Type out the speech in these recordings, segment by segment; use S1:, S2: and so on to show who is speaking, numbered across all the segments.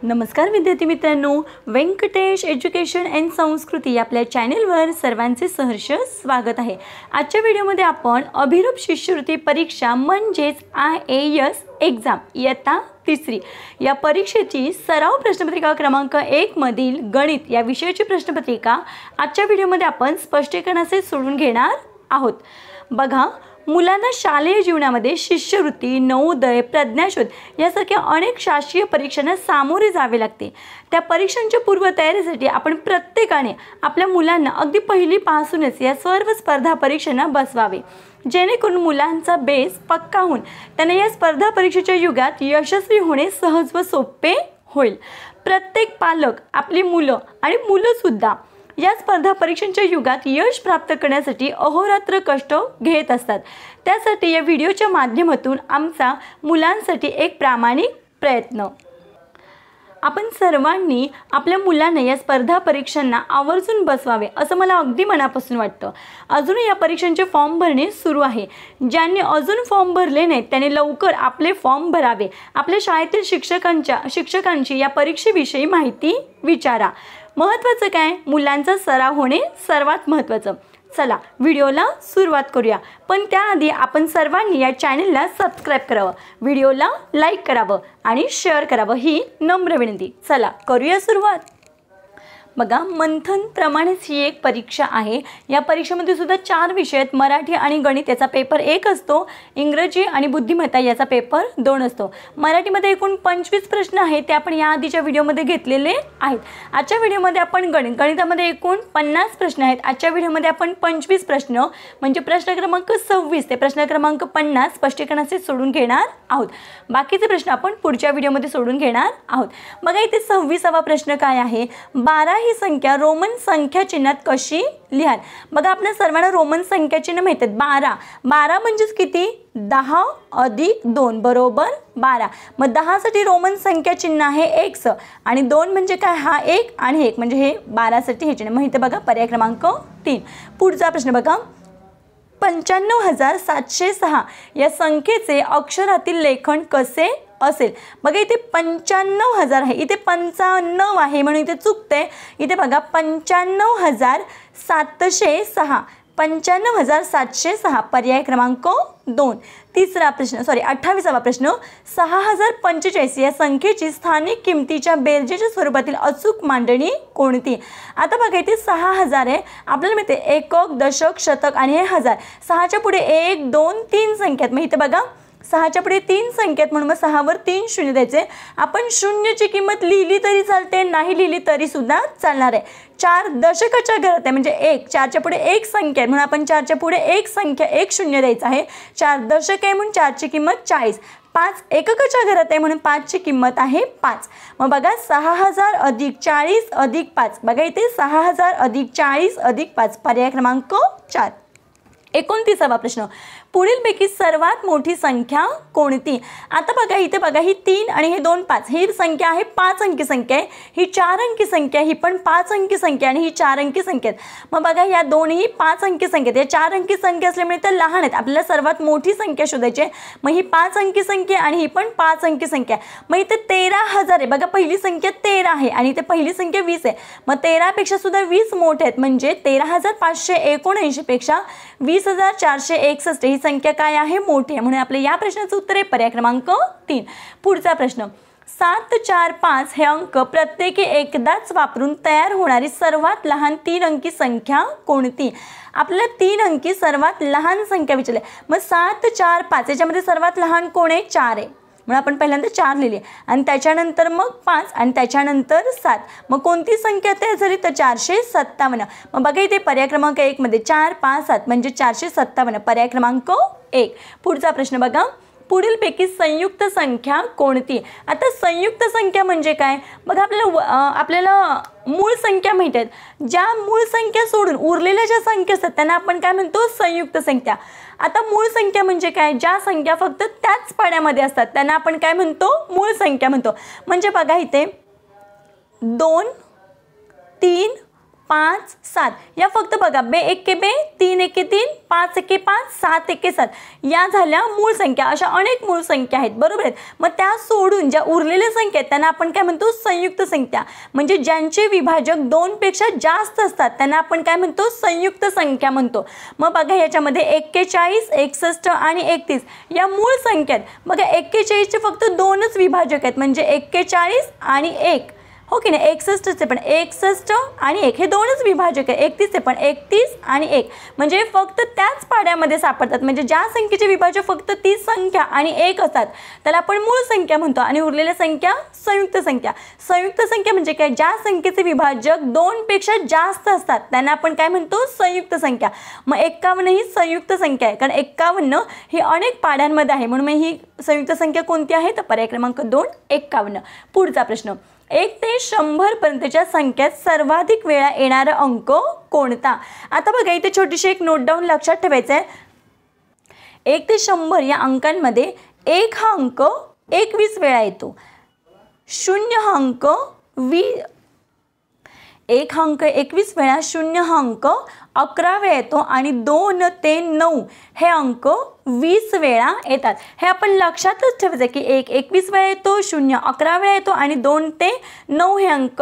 S1: नमस्कार विद्यार्थी मित्रांनो, व्यंकटेश एज्युकेशन अँड संस्कृती आपल्या चॅनेलवर सर्वांचे सहर्ष स्वागत आहे। आजच्या व्हिडिओमध्ये आपण अभिरूप शिष्यवृत्ती परीक्षा म्हणजेच IAS एक्झाम इयत्ता तिसरी या परीक्षेची सराव प्रश्नपत्रिका क्रमांक 1 मधील गणित या विषयाची प्रश्नपत्रिका आजच्या व्हिडिओमध्ये आपण स्पष्टीकरणासहित सोडून घेणार आहोत। बघा, मुलांना शालेय जीवनामध्ये शिष्यवृत्ती, नवोदय, प्रज्ञाशोध यासारख्या अनेक शासकीय परीक्षांना सामोरे जावे लागते। त्या परीक्षांच्या पूर्वतयारीसाठी आपण प्रत्येकाने आपल्या मुलांना अगदी पहिलीपासूनच या सर्व स्पर्धा परीक्षांना बसवावे, जेणेकरून मुलांचा बेस पक्का होऊन त्यांना या स्पर्धा परीक्षेच्या युगात यशस्वी होणे सहज व सोपे होईल। प्रत्येक पालक आपली मुलं आणि मुलंसुद्धा या स्पर्धा परीक्षांच्या युगात यश प्राप्त करण्यासाठी अहोरात्र कष्ट घेत असतात। त्यासाठी या व्हिडिओच्या माध्यमातून आमचा मुलांसाठी एक प्रामाणिक प्रयत्न। आपण सर्वांनी आपल्या मुलांना या स्पर्धा परीक्षांना आवर्जून बसवावे असं मला अगदी मनापासून वाटतं। अजून या परीक्षांचे फॉर्म भरणे सुरू आहे। ज्यांनी अजून फॉर्म भरले नाहीत त्यांनी लवकर आपले फॉर्म भरावे। आपल्या शाळेतील शिक्षकांची या परीक्षेविषयी माहिती विचारा। महत्त्वाचं काय, मुलांचा सराव होणे सर्वात महत्त्वाचं। चला व्हिडिओला सुरुवात करूया, पण त्याआधी आपण सर्वांनी या चॅनलला सबस्क्राइब करावं, व्हिडिओला लाईक करावं आणि शेअर करावं ही नम्र विनंती। चला करूया सुरुवात। बघा, मंथन प्रमाणेच ही एक परीक्षा आहे। या परीक्षेमध्ये सुद्धा 4 विषय आहेत। मराठी आणि गणित याचा पेपर 1 असतो, इंग्रजी आणि बुद्धिमत्ता याचा पेपर 2 असतो। मराठीमध्ये एकूण 25 प्रश्न आहेत, ते आपण या आधीच्या व्हिडिओमध्ये घेतलेले आहेत। आजच्या व्हिडिओमध्ये आपण गणितामध्ये एकूण 50 प्रश्न आहेत। आजच्या व्हिडिओमध्ये आपण 25 प्रश्न म्हणजे प्रश्न क्रमांक 26 ते प्रश्न क्रमांक 50 स्पष्टीकरणाचे सोडून घेणार आहोत। बाकीचे प्रश्न आपण पुढच्या व्हिडिओमध्ये सोडून घेणार आहोत। बघा, इथे 26वा प्रश्न काय आहे, 12 ही संख्या रोमन संख्या चिन्हात कशी लिहाल। बघा, आपल्या सर्वांना रोमन संख्या चिन्ह माहित आहेत। 12 म्हणजेच किती, 10 अधिक 2 बरोबर 12। मग 10 साठी रोमन संख्या चिन्ह आहे x आणि 2 म्हणजे काय, हा 1 आणि 1 म्हणजे हे 12 साठी हे चिन्ह माहिती आहे। बघा, पर्याय क्रमांक 3। पुढचा प्रश्न बघा, 95,706 या संख्येचे अक्षरातील लेखन कसे असेल। बघा, इथे 95,000 आहे, इथे 95 आहे म्हणून इथे चुकते। इथे बघा 95,706 95,706 पर्याय क्रमांक 2। तिसरा प्रश्न 28वा प्रश्न, 6045 या संख्येची स्थानिक किमतीच्या बेरजेच्या स्वरूपातील अचूक मांडणी कोणती। आता बघा, इथे 6000 आहे, आपल्याला माहिती आहे एकक, दशक, शतक आणि हे हजार। 6च्या पुढे 1 2 3 संख्या आहेत। मग इथे बघा 6च्या पुढे 3 संख्या आहेत म्हणून मग 6 वर 3 शून्य द्यायचे। आपण शून्यची किंमत लिहिली तरी चालते, नाही लिहिली तरी सुद्धा चालणार आहे। 4 दशकाच्या घरात आहे म्हणजे 1, 4च्या पुढे 1 संख्या आहे म्हणून आपण 4च्या पुढे 1 संख्या 1 शून्य द्यायचं आहे। 4 दशक आहे म्हणून 4ची किंमत 40। 5 एककाच्या घरात आहे म्हणून 5ची किंमत आहे 5। मग बघा 6000 अधिक 40 अधिक 5, बघा इथे 6000 अधिक 40 अधिक 5 पर्याय क्रमांक 4। 29वा प्रश्न, पुढीलपैकी सर्वात मोठी संख्या कोणती। आता बघा, इथे बघा ही 3 आणि हे 2 5 ही संख्या आहे 5 अंकी संख्या आहे, ही 4 अंकी संख्या, ही पण 5 अंकी संख्या आणि ही 4 अंकी संख्या आहेत। मग बघा, या दोन्ही 5 अंकी संख्या आहेत, या 4 अंकी संख्या असल्यामुळे त्या लहान आहेत। आपल्याला सर्वात मोठी संख्या शोधायची आहे। मग ही 5 अंकी संख्या आणि ही पण 5 अंकी संख्या। मग इथे 13,000 आहे, बघा पहिली संख्या 13 आहे आणि इथे पहिली संख्या 20 आहे। मग 13 पेक्षा सुद्धा 20 मोठे आहेत म्हणजे 13,579 पेक्षा 20,461 ही संख्या काय आहे, मोठी आहे म्हणून आपल्या या प्रश्नाचं उत्तर आहे पर्याय क्रमांक 3। पुढचा प्रश्न, 7 4 5 हे अंक प्रत्येकी एकदाच वापरून तयार होणारी सर्वात लहान 3 अंकी संख्या कोणती। आपल्याला 3 अंकी सर्वात लहान संख्या विचारली। मग 7 4 5 याच्यामध्ये सर्वात लहान कोण आहे, 4 आहे म्हणून आपण पहिल्यांदा 4 लिहिले आणि त्याच्यानंतर मग 5 आणि त्याच्यानंतर 7। मग कोणती संख्या तयार झाली तर 457। मग बघा, इथे पर्याय क्रमांक 1 मध्ये 4 5 7 म्हणजे 457 पर्याय क्रमांक 1। पुढचा प्रश्न बघा, पुढीलपैकी संयुक्त संख्या कोणती। आता संयुक्त संख्या म्हणजे काय, बघा आपल्याला मूळ संख्या माहिती आहेत। ज्या मूळ संख्या सोडून उरलेल्या ज्या संख्या असतात त्यांना आपण काय म्हणतो, संयुक्त संख्या। आता मूळ संख्या म्हणजे काय, ज्या संख्या फक्त त्याच पाड्यामध्ये असतात त्यांना आपण काय म्हणतो, मूळ संख्या म्हणतो। म्हणजे बघा, इथे 2 3 5 7 या फक्त बघा 2 एके 2 3 एके 3 5 एके 5 7 एके 7 या झाल्या मूळ संख्या। अशा अनेक मूळ संख्या आहेत बरोबर आहेत। मग त्या सोडून ज्या उरलेल्या संख्या आहेत त्यांना आपण काय म्हणतो संयुक्त संख्या, म्हणजे ज्यांचे विभाजक 2 पेक्षा जास्त असतात त्यांना आपण काय म्हणतो संयुक्त संख्या म्हणतो। मग बघा याच्यामध्ये 41 61 आणि 31 या मूळ संख्या आहेत। बघा 41 चे फक्त 2च विभाजक आहेत म्हणजे 41 आणि 1 हो की नाही। 61 चे पण 61 आणि 1 हे 2च विभाजक आहे। 31 चे पण 31 आणि 1 म्हणजे फक्त त्याच पाड्यामध्ये सापडतात, म्हणजे ज्या संख्येचे विभाजक फक्त ती संख्या आणि 1 असतात त्याला आपण मूळ संख्या म्हणतो आणि उरलेल्या संख्या संयुक्त संख्या। संयुक्त संख्या म्हणजे काय, ज्या संख्येचे विभाजक 2 पेक्षा जास्त असतात त्यांना आपण काय म्हणतो संयुक्त संख्या। मग 51 ही संयुक्त संख्या आहे, कारण 51 ही अनेक पाड्यांमध्ये आहे म्हणून ही संयुक्त संख्या कोणती आहे तर पर्याय क्रमांक 2 51। पुढचा प्रश्न, 1 ते 100 पर्यंतच्या संख्येत सर्वाधिक वेळा येणारा अंक कोणता। आता बघा इथे छोटीशी एक नोट डाऊन लक्षात ठेवायचं आहे। 1 ते 100 या अंकांमध्ये 1 हा अंक 21 वेळा येतो, 0 हा अंक 1 हा अंक 21 वेळा, 0 हा अंक 11 वेळा येतो आणि 2 ते 9 हे अंक 20 वेळा येतात। हे आपण लक्षातच ठेवायचं की 1 21 वेळा येतो, 0 11 वेळा येतो आणि 2 ते 9 हे अंक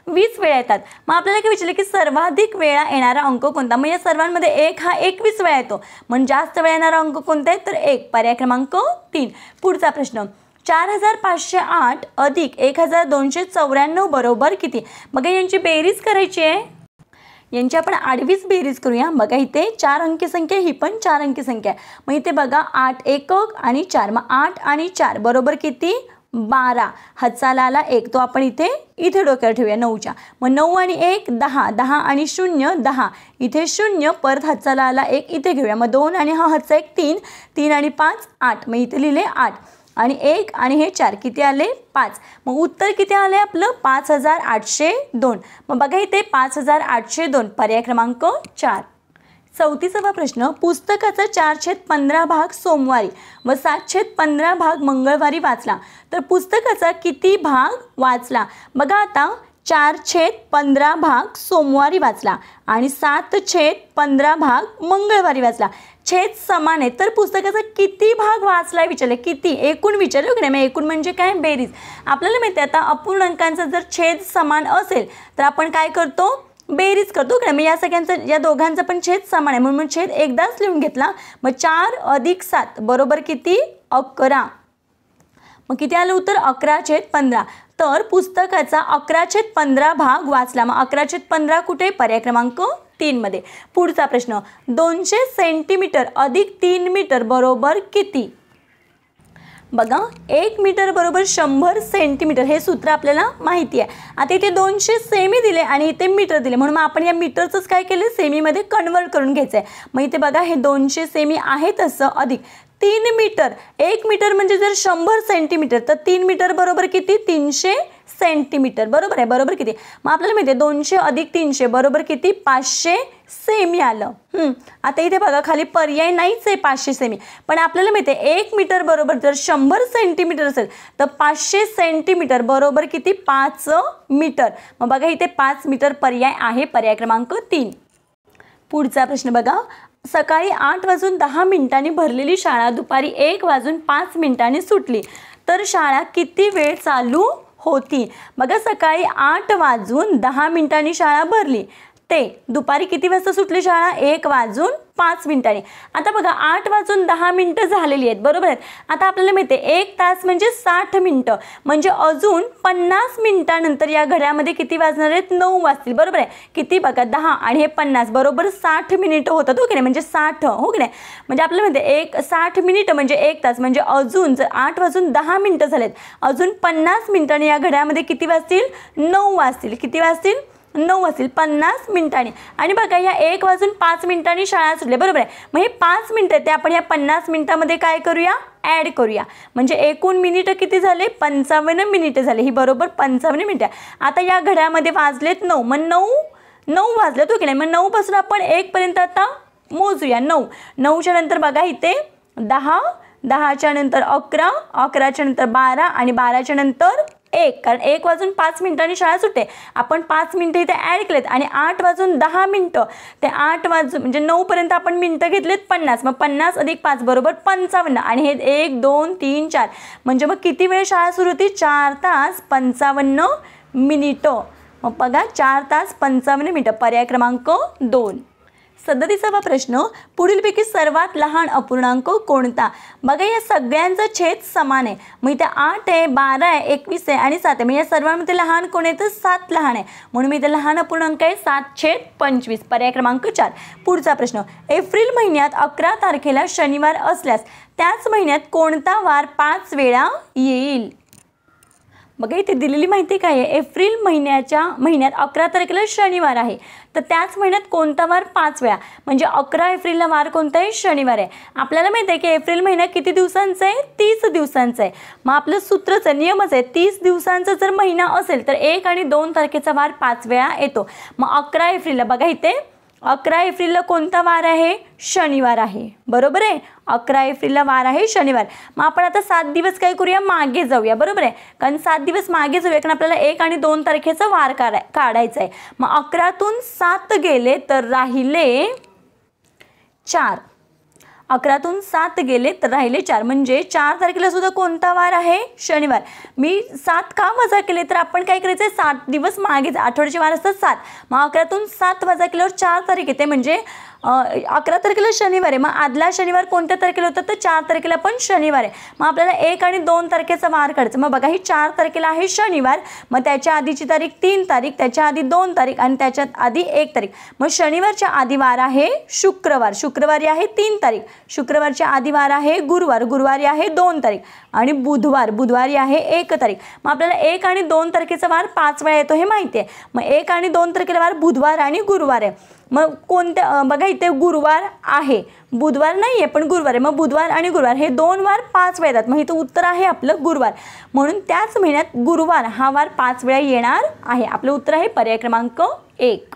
S1: 20 वेळा येतात। मग आपल्याला काय विचारलं की सर्वाधिक वेळा येणारा अंक कोणता। मग या सर्वांमध्ये 1 हा 21 वेळा येतो, म्हणजे जास्त वेळा येणारा अंक कोणता आहे तर 1 पर्याय क्रमांक 3। पुढचा प्रश्न, 4508 अधिक 1294 बरोबर किती। बघा यांची बेरीज करायची आहे, यांची आपण आडवीच बेरीज करूया। बघा इथे 4 अंकी संख्या, ही पण 4 अंकी संख्या आहे। मग इथे बघा 8 एकक आणि 4, मग 8 आणि 4 बरोबर किती 12, हातचाला आला 1 तो आपण इथे डोक्यावर ठेवूया 9च्या। मग 9 आणि 1 10, 10 आणि 0 10, इथे 0 परत हातचाला आला 1 इथे घेऊया। मग 2 आणि हा हातचा 1 3, 3 आणि 5 8, मग इथे लिहिले 8 आणि 1 आणि हे 4 किती आले 5। मग उत्तर किती आले आपलं 5802। मग बघा इथे 5802 पर्याय क्रमांक 4। 34वा प्रश्न, पुस्तकाचा 4/15 भाग सोमवारी व 7/15 भाग मंगळवारी वाचला तर पुस्तकाचा किती भाग वाचला। बघा आता 4/15 भाग सोमवारी वाचला आणि 7/15 भाग मंगळवारी वाचला। छेद समान आहे तर पुस्तकाचा किती भाग वाचला विचारले, किती एकूण विचारलं की नाही। मग एकूण म्हणजे काय बेरीज। आपल्याला माहिती आहे आता अपूर्णांकांचा जर छेद समान असेल तर आपण काय करतो बेरीज करतो की. मग या सगळ्यांचं या दोघांचा पण छेद समान आहे म्हणून छेद एकदाच लिहून घेतला. मग 4 + 7 बरोबर किती 11. मग किती आलं उत्तर 11/15. तर पुस्तकाचा 11/15 भाग वाचला. मग 11/15 कुठे पर्याय क्रमांक 3 मध्ये. पुढचा प्रश्न 200 सेंटीमीटर अधिक 3 मीटर बरोबर किती. बघा 1 मीटर बरोबर 100 सेंटीमीटर हे सूत्र आपल्याला माहिती आहे. आता इथे 200 सेमी दिले आणि इथे मीटर दिले म्हणून आपण या मीटरचंच काय केलं सेमीमध्ये कन्वर्ट करून घ्यायचं आहे. मग इथे बघा हे 200 सेमी आहे तसं अधिक 3 मीटर. 1 मीटर म्हणजे जर 100 सेंटीमीटर तर 3 मीटर बरोबर किती 300 सेंटीमीटर बरोबर आहे. बरोबर किती मग आपल्याला माहिती आहे 200 अधिक 300 बरोबर किती 500 सेमी आलं. आता इथे बघा खाली पर्याय नाहीच आहे 500 सेमी पण आपल्याला माहिती आहे 1 मीटर बरोबर जर 100 सेंटीमीटर असेल तर 500 सेंटीमीटर बरोबर किती 5 मीटर. मग बघा इथे 5 मीटर पर्याय आहे पर्याय क्रमांक 3. पुढचा प्रश्न बघा सकाळी 8:10 भरलेली शाळा दुपारी 1:05 सुटली तर शाळा किती वेळ चालू होती. बघा सकाळी 8:10 शाळा भरली ते दुपारी किती वाजता सुटली शाळा 1:05. आता बघा 8:10 झालेली आहेत बरोबर आहेत. आता आपल्याला माहिती आहे 1 तास म्हणजे 60 मिनिटं म्हणजे अजून 50 मिनिटानंतर या घड्यामध्ये किती वाजणार आहेत 9 वाजतील बरोबर आहे. किती बघा 10 आणि हे 50 बरोबर 60 मिनिटं होतात हो की नाही म्हणजे 60 हो की नाही. म्हणजे आपल्याला माहिती आहे 60 मिनिटं म्हणजे 1 तास म्हणजे अजून जर 8:10 झालेत अजून 50 मिनिटांनी या घड्यामध्ये किती वाजतील 9 वाजतील. किती वाजतील 9 वाजतील 50 मिनिटांनी. आणि बघा या 1:05 शाळा सुटली बरोबर आहे. मग हे 5 मिनिटं ते आपण या 50 मिनिटामध्ये काय करूया ॲड करूया म्हणजे एकूण मिनिटं किती झाले 55 मिनिटं झाले. ही बरोबर 55 मिनिटं. आता या घड्यामध्ये वाजलेत 9 मग 9 वाजलेत हो की नाही. मग 9 पासून आपण 1 पर्यंत आता मोजूया. 9च्या नंतर बघा इथे 10 10च्या नंतर 11 11च्या नंतर 12 आणि 12च्या नंतर 1, कारण 1 वाजून 5 मिनिटांनी शाळा सुटते. आपण 5 मिनिटं इथे ॲड केलेत आणि 8 वाजून 10 मिनिटं ते 8 वाजून म्हणजे 9 पर्यंत आपण मिनिटं घेतलेत 50. मग 50 अधिक 5 बरोबर 55. आणि हे 1 2 3 4 म्हणजे मग किती वेळ शाळा सुरू होती? 4 तास 55 मिनिटं. मग बघा 4 तास 55 मिनिटं. पर्याय क्रमांक 2. 37वा प्रश्न, पुढीलपैकी सर्वात लहान अपूर्णांक कोणता? बघा या सगळ्यांचा छेद समान आहे. मग इथे 8 आहे, 12 आहे, 21 आहे आणि 7 आहे. मग या सर्वांमध्ये लहान कोण आहे? तर 7 लहान आहे. म्हणून मी इथे लहान अपूर्णांक आहे 7/25. पर्याय क्रमांक 4. पुढचा प्रश्न, एप्रिल महिन्यात 11 तारखेला शनिवार असल्यास त्याच महिन्यात कोणता वार 5 वेळा येईल? बघा इथे दिलेली माहिती काय आहे? एप्रिल महिन्यात 11 तारखेला शनिवार आहे, तर त्याच महिन्यात कोणता वार 5 वेळा, म्हणजे 11 एप्रिलला वार कोणता आहे? शनिवार आहे. आपल्याला माहिती आहे की एप्रिल महिना किती दिवसांचा आहे? 30 दिवसांचा आहे. मग आपलं सूत्रच आहे, नियमच आहे, 30 दिवसांचा जर महिना असेल तर 1 आणि 2 तारखेचा वार 5 वेळा येतो. मग 11 एप्रिलला बघा इथे 11 एप्रिलला कोणता वार आहे? शनिवार आहे. बरोबर आहे, 11 एप्रिलला वार आहे शनिवार. मग आपण आता 7 दिवस काय करूया? मागे जाऊया. बरोबर आहे, कारण 7 दिवस मागे जाऊया, कारण आपल्याला 1 आणि 2 तारखेचा वार काढायचा आहे. मग 11तून 7 गेले तर राहिले 4. 11तून 7 गेले तर राहिले 4, म्हणजे 4 तारखेला सुद्धा कोणता वार आहे? शनिवार. मी 7 का वजा केले तर आपण काय करायचं आहे? 7 दिवस मागे, आठवड्याचे वार असतात 7. मग 11तून 7 वजा केल्यावर 4 तारीख येते, म्हणजे 11 तारखेला शनिवार आहे. मग आदला शनिवार कोणत्या तारखेला होता? तर 4 तारखेला पण शनिवार आहे. मग आपल्याला 1 आणि 2 तारखेचा वार काढायचा. मग बघा ही 4 तारखेला आहे शनिवार, मग त्याच्या आधीची तारीख 3 तारीख, त्याच्या आधी 2 तारीख आणि त्याच्यात आधी 1 तारीख. मग शनिवारच्या आधी वार आहे शुक्रवार, शुक्रवारी आहे 3 तारीख, शुक्रवारच्या आधी वार आहे गुरुवार, गुरुवारी आहे 2 तारीख आणि बुधवार, बुधवारी आहे 1 तारीख. मग आपल्याला 1 आणि 2 तारखेचा वार 5 वेळा येतो हे माहिती आहे. मग 1 आणि 2 तारखेला वार बुधवार आणि गुरुवार आहे. मग कोणत्या बघा इथे गुरुवार आहे, बुधवार नाही आहे पण गुरुवार आहे. मग बुधवार आणि गुरुवार हे 2 वार 5 वेळा येतात. मग इथं उत्तर आहे आपलं गुरुवार. म्हणून त्याच महिन्यात गुरुवार हा वार 5 वेळा येणार आहे. आपलं उत्तर आहे पर्याय क्रमांक 1.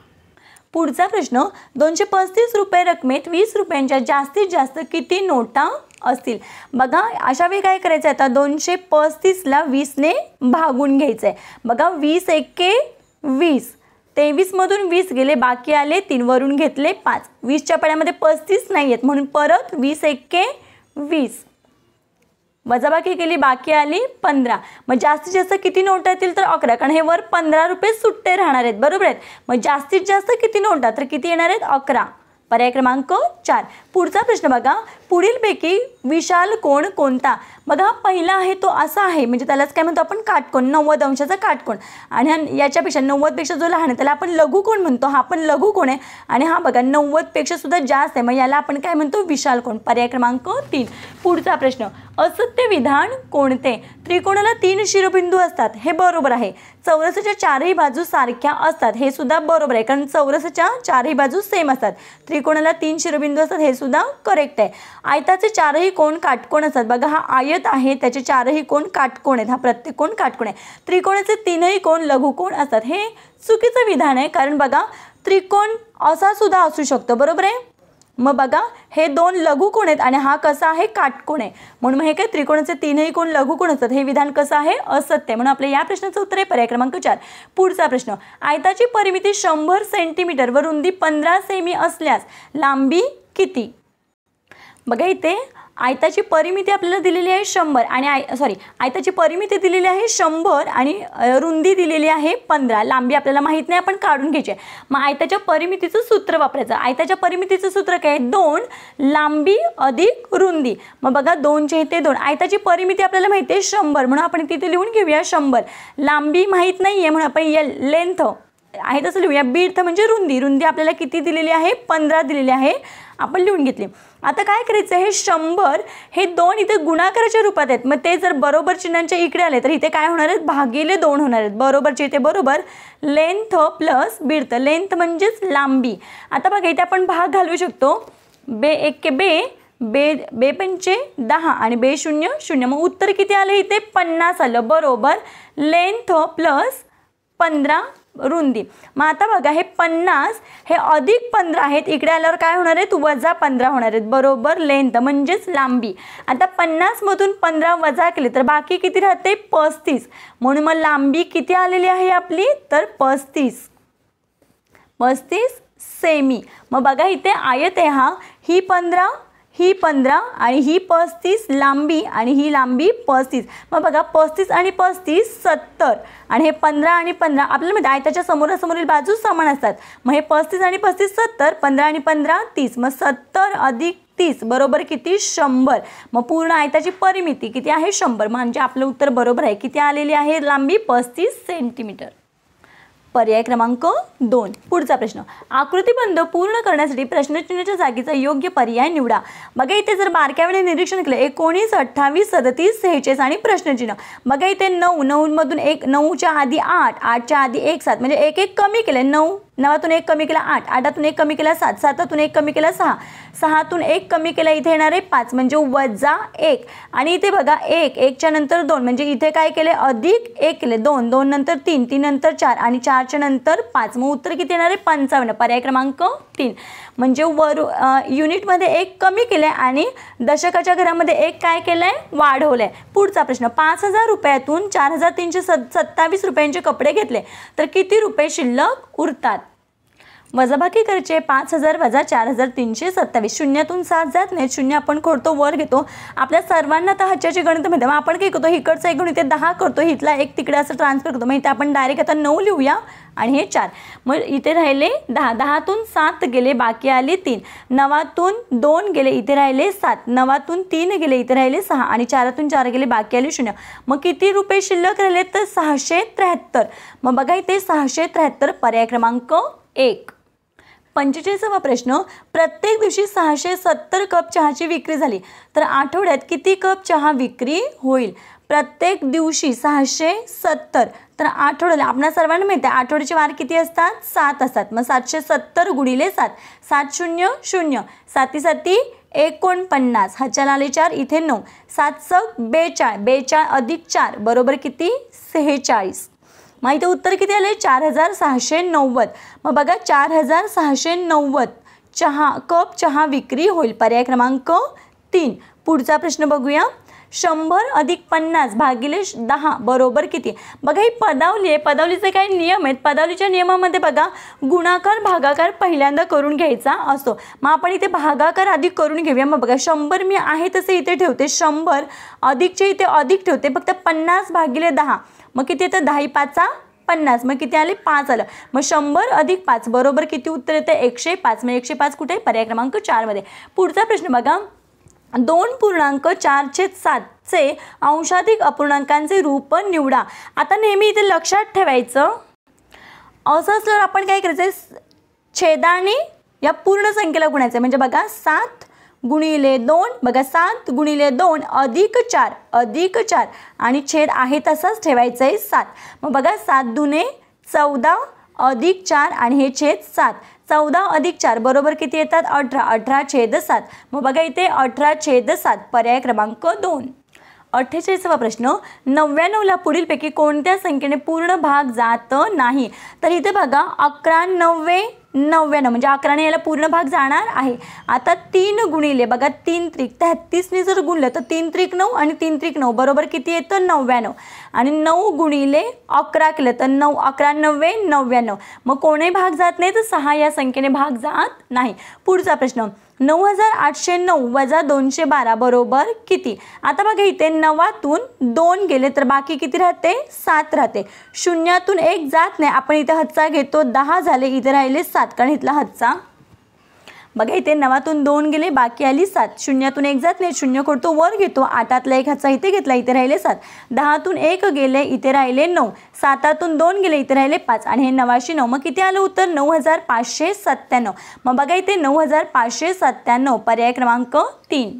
S1: पुढचा प्रश्न, 235 रुपये रकमेत 20 रुपयांच्या जास्तीत जास्त किती नोटा असतील? बघा अशा वेळी काय करायचं आहे? आता 235ला 20ने भागून घ्यायचं आहे. बघा 20 एके 20, 23मधून 20 गेले, बाकी आले 3, वरून घेतले 5. 20च्या पड्यामध्ये 35 नाही आहेत, म्हणून परत 20 एके 20, वजाबाकी केली, बाकी आली 15. मग जास्तीत जास्त किती नोटा येतील? तर 11, कारण हे वर 15 रुपये सुट्टे राहणार आहेत. बरोबर आहेत. मग जास्तीत जास्त किती नोटा? तर किती येणार आहेत? 11. पर्याय क्रमांक 4. पुढचा प्रश्न बघा, पुढीलपैकी विशाल कोण कोणता? बघा पहिला आहे तो असा आहे, म्हणजे त्यालाच काय म्हणतो आपण? काटकोन, 90 अंशाचा काटकोन. आणि याच्यापेक्षा 90पेक्षा जो लहान आहे त्याला आपण लघुकोन म्हणतो. हा पण लघुकोन आहे. आणि हा बघा 90पेक्षा सुद्धा जास्त आहे, मग याला आपण काय म्हणतो? विशाल कोण. पर्याय क्रमांक 3. पुढचा प्रश्न, असत्य विधान कोणते? त्रिकोणाला 3 शिरोबिंदू असतात, हे बरोबर आहे. चौरसाच्या 4ही बाजू सारख्या असतात, हे सुद्धा बरोबर आहे, कारण चौरसाच्या 4ही बाजू सेम असतात. त्रिकोणाला 3 शिरोबिंदू असतात, हे सुद्धा करेक्ट आहे. आयताचे 4ही कोण काटकोण असतात. बघा हा आयत आहे, त्याचे 4ही कोण काटकोण आहेत, हा प्रत्येक कोण काटकोण आहे. त्रिकोणाचे 3ही कोण लघुकोण असतात, हे चुकीचं विधान आहे, कारण बघा त्रिकोण असा सुद्धा असू शकतो. बरोबर आहे. मग बघा हे 2 लघुकोण आहेत आणि हा कसा आहे? काटकोण आहे. म्हणून हे काय त्रिकोणाचे 3ही कोण लघुकोण असतात, हे विधान कसं आहे? असत्य. म्हणून आपल्या या प्रश्नाचं उत्तर आहे पर्याय क्रमांक 4. पुढचा प्रश्न, आयताची परिमिती 100 सेंटीमीटर व रुंदी 15 सेमी असल्यास लांबी किती? बघा इथे आयताची परिमिती आपल्याला दिलेली आहे 100 आणि आयताची परिमिती दिलेली आहे 100 आणि रुंदी दिलेली आहे 15. लांबी आपल्याला माहित नाही, आपण काढून घ्यायची. मग आयताच्या परिमितीचं सूत्र वापरायचं. आयताच्या परिमितीचं सूत्र काय? 2 लांबी अधिक रुंदी. मग बघा 2चे इथे 2, आयताची परिमिती आपल्याला माहिती आहे 100, म्हणून आपण तिथे लिहून घेऊया 100. लांबी माहित नाही आहे म्हणून आपण लेंथ आहे तसं लिहूया. बिड्थ म्हणजे रुंदी, रुंदी आपल्याला किती दिलेली आहे? 15 दिलेली आहे, आपण लिहून घेतली. आता काय करायचं? हे 100 हे 2 इथे गुणाकाराच्या रूपात आहेत, मग ते जर बरोबर चिन्हांच्या इकडे आले तर इथे काय होणार आहेत? भागिले 2 होणार आहेत. बरोबरचे इथे बरोबर, लेंथ प्लस बिड्थ. लेंथ म्हणजेच लांबी. आता बघा इथे आपण भाग घालवू शकतो. बे 1 बे, बे 5 10 आणि बे 0 0. मग उत्तर किती आले? इथे 50 आलं. बरोबर, लेंथ प्लस 15 रुंदी। मग आता बघा हे 50 हे अधिक 15 आहेत, इकडे आल्यावर काय होणार आहेत वजा 15 होणार आहेत, बरोबर लेंथ म्हणजेच लांबी। आता 50 मधून 15 वजा केले तर बाकी किती राहते 35, म्हणून मग लांबी किती आलेली आहे आपली तर 35 सेमी। मग बघा इथे आयत आहे हा, ही 15 ही 15 आणि ही 35 लांबी आणि ही लांबी 35। मग बघा 35 आणि 35 70 आणि हे 15 आणि 15 आपल्याला माहिती आयताच्या समोरासमोरील बाजू समान असतात। मग हे 35 आणि 35 70, 15 आणि 15 30, मग 70 अधिक 30 बरोबर किती 100। मग पूर्ण आयताची परिमिती किती आहे 100, म्हणजे आपलं उत्तर बरोबर आहे। किती आलेली आहे लांबी 35 सेंटीमीटर। पर्याय क्रमांक 2। पुढचा प्रश्न, आकृतिबंध पूर्ण करण्यासाठी प्रश्नचिन्हाच्या जागेचा योग्य पर्याय निवडा। बघा इथे जर बारकाईने निरीक्षण केलं 19 28 37 46 आणि प्रश्नचिन्ह। बघा इथे 9 9 मधून 1 9च्या आधी 8 8च्या आधी 1 7 म्हणजे 1 1 कमी केले 9 9तून 1 कमी केला 8 8तून 1 कमी केला 7 7तून 1 कमी केला 6 6तून 1 कमी केला इथे येणार आहे 5 म्हणजे वजा 1 आणि इथे बघा 1 1 च्या नंतर 2 म्हणजे इथे काय केले अधिक 1 केले 2 2 नंतर 3 3 नंतर 4 आणि 4 च्या नंतर 5, मग उत्तर किती येणार आहे 55। पर्याय क्रमांक 3 म्हणजे युनिटमध्ये 1 कमी केले आणि दशकाच्या घरामध्ये 1 काय केलंय वाढवलंय। पुढचा प्रश्न, 5000 रुपयातून 4327 रुपयांचे कपडे घेतले तर किती रुपये शिल्लक उरतात। वजाबाकी करायचे 5000 वजा 4327, शून्यातून 7 जात नाही, शून्य आपण खोडतो वर घेतो। आपल्या सर्वांना तर हच्याची गणित माहिती आहे, मग आपण काय करतो इकडचा एक घेऊन इथे 10 करतो, इथला एक तिकडे असं ट्रान्सफर करतो, मग इथे आपण डायरेक्ट आता 9 लिहूया आणि हे 4, मग इथे राहिले 10 10तून 7 गेले बाकी आले 3 9तून 2 गेले इथे राहिले 7 9तून 3 गेले इथे राहिले 6 आणि 4तून 4 गेले बाकी आले 0। मग किती रुपये शिल्लक राहिले तर 673। मग बघा इथे 673 पर्याय क्रमांक 1। 45वा प्रश्न, प्रत्येक दिवशी 670 कप चहाची विक्री झाली तर आठवड्यात किती कप चहा विक्री होईल। प्रत्येक दिवशी 670 तर आठवड्याला आपल्या सर्वांना माहिती आहे आठवड्याचे वार किती असतात 7 असतात, मग 770 गुणिले 7 7 0 0 7 7 49 हाच्याला आले 4 इथे 9 7 7 42 42 अधिक 4 बरोबर किती 46। मग इथे उत्तर किती आले 4690। मग बघा 4690 कप चहा विक्री होईल। पर्याय क्रमांक 3। पुढचा प्रश्न बघूया, 100 अधिक 50 भागिले 10 बरोबर किती। बघा ही पदावली आहे, पदावलीचे काही नियम आहेत, पदावलीच्या नियमामध्ये बघा गुणाकार भागाकार पहिल्यांदा करून घ्यायचा असतो। मग आपण इथे भागाकार आधी करून घेऊया। मग बघा 100 मी आहे तसे इथे ठेवते, 100 अधिकचे इथे अधिक ठेवते, फक्त 50 भागिले 10 मग किती येतं 10 5 50, मग किती आले 5 आलं। मग 100 अधिक 5 बरोबर किती उत्तर येते 105। मग 105 कुठे पर्याय क्रमांक 4 मध्ये। पुढचा प्रश्न बघा, 2.4/7 चे अंशाधिक अपूर्णांकांचे रूप निवडा। आता नेहमी इथे लक्षात ठेवायचं असं असल्यावर आपण काय करायचं छेदाने या पूर्ण संख्येला गुणायचं, म्हणजे बघा 7 गुणिले 2 बघा 7 गुणिले 2 अधिक 4 आणि छेद आहे तसाच ठेवायचा आहे 7। मग बघा 7 दुने 14 अधिक 4 आणि हे छेद 7 14 अधिक 4 बरोबर किती येतात 18 18/7। मग बघा इथे 18/7 पर्याय क्रमांक 2। 48वा प्रश्न, 99ला पुढीलपैकी कोणत्या संख्येने पूर्ण भाग जात नाही। तर इथे बघा 11 9 99 म्हणजे 11ने याला पूर्ण भाग जाणार आहे। आता 3 गुणिले बघा 3 त्रिक 33ने जर गुणलं तर 3 त्रिक 9 आणि 3 त्रिक 9 बरोबर किती येतं 99 आणि 9 गुणिले 11 केलं तर 9 11 9 99। मग कोणीही भाग जात नाही तर 6 या संख्येने भाग जात नाही। पुढचा प्रश्न, 9809 वजा 212 बरोबर किती। आता बघा इथे 9तून 2 गेले तर बाकी किती राहते 7 राहते, शून्यातून 1 जात नाही, आपण इथे हातचा घेतो 10 झाले इथे राहिले 7 कारण इथला हातचा। बघा इथे 9तून 2 गेले बाकी आली 7, शून्यातून 1 जात नाही, शून्य करतो वर घेतो, 8तला 1 हातचा इथे घेतला इथे राहिले 7, 10तून 1 गेले इथे राहिले 9, 7तून 2 गेले इथे राहिले 5 आणि हे 9/9 मग किती आलं उत्तर 9597। मग बघा इथे 9597 पर्याय क्रमांक 3।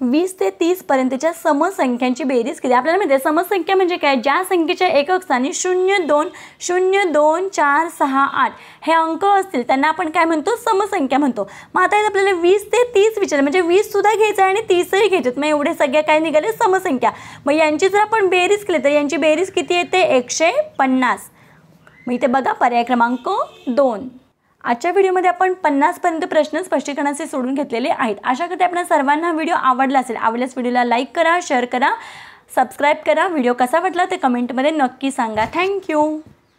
S1: 20 ते 30 पर्यंतच्या समसंख्यांची बेरीज केली। आपल्याला माहिती आहे समसंख्या म्हणजे काय, ज्या संख्येच्या एकक स्थानी 0 2 0 2 4 6 8 हे अंक असतील त्यांना आपण काय म्हणतो समसंख्या म्हणतो। मग आता आपल्याला 20 ते 30 विचारलं म्हणजे 20 सुद्धा घ्यायचं आहे आणि 30ही घ्यायचे, मग एवढे सगळे काय निघाले समसंख्या। मग यांची जर आपण बेरीज केली तर यांची बेरीज किती येते 150। मी इथे बघा पर्याय क्रमांक 2. आजच्या व्हिडिओमध्ये आपण 50पर्यंत प्रश्न स्पष्टीकरणाचे सोडून घेतलेले आहेत. आशा करते आपल्या सर्वांना व्हिडिओ आवडला असेल. आवडल्यास व्हिडिओला लाईक करा, शेअर करा, सबस्क्राईब करा. व्हिडिओ कसा वाटला ते कमेंटमध्ये नक्की सांगा. थँक्यू.